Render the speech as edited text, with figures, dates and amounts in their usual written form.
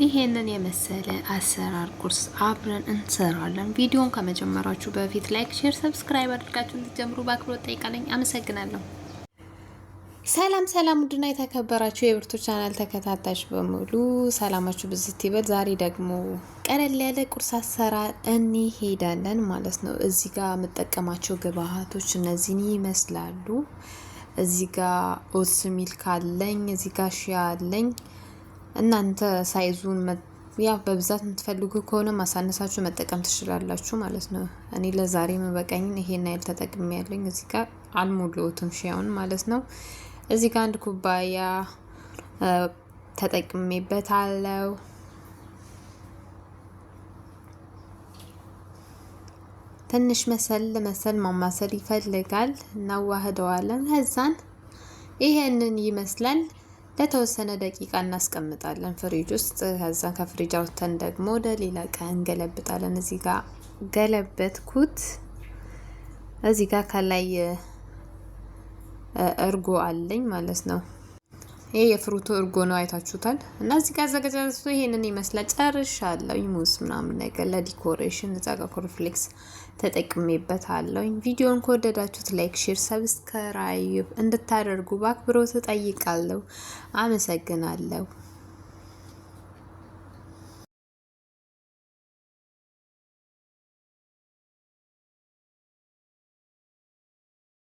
ይሄንን የመሰለ አሰራር ቁርስ አብረን እንሰራለን። ቪዲዮን ከመጀመራችሁ በፊት ላይክ፣ ሼር፣ ሰብስክራይብ አድርጋችሁ እንድትጀምሩ በአክብሮት ጠይቃለኝ። አመሰግናለሁ። ሰላም ሰላም፣ ውድና የተከበራችሁ የብርቱ ቻናል ተከታታዮች በሙሉ ሰላማችሁ ብዝት ይበል። ዛሬ ደግሞ ቀለል ያለ ቁርስ አሰራር እንሄዳለን ማለት ነው። እዚህ ጋር የምጠቀማቸው ግብአቶች እነዚህን ይመስላሉ። እዚህ ጋር ኦትስ ሚልክ አለኝ፣ እዚህ ጋር ሺያ አለኝ። እናንተ ሳይዙን ያው በብዛት የምትፈልጉ ከሆነ ማሳነሳችሁ መጠቀም ትችላላችሁ ማለት ነው። እኔ ለዛሬ መበቃኝን ይሄን አይል ተጠቅሜ ያለኝ። እዚህ ጋር አልሞላሁትም ሺያውን ማለት ነው። እዚህ ጋር አንድ ኩባያ ተጠቅሜበታለሁ። ትንሽ መሰል ማማሰል ይፈልጋል። እናዋህደዋለን። ከዛን ይሄንን ይመስላል። ለተወሰነ ደቂቃ እናስቀምጣለን ፍሪጅ ውስጥ። ከዛ ከፍሪጅ አውጥተን ደግሞ ወደ ሌላ እቃ እንገለብጣለን። እዚህ ጋር ገለበጥኩት። እዚህ ጋር ከላይ እርጎ አለኝ ማለት ነው። ይሄ የፍሩቱ እርጎ ነው፣ አይታችሁታል። እና እዚህ ጋር አዘጋጅቶ ይሄንን ይመስላል። ጨርሻለሁ። ሙዝ ምናምን ነገር ለዲኮሬሽን እዛ ጋር ኮርንፍሌክስ ተጠቅሜበታለሁ። ቪዲዮን ከወደዳችሁት ላይክ፣ ሼር፣ ሰብስክራይብ እንድታደርጉ በአክብሮት እጠይቃለሁ። አመሰግናለሁ።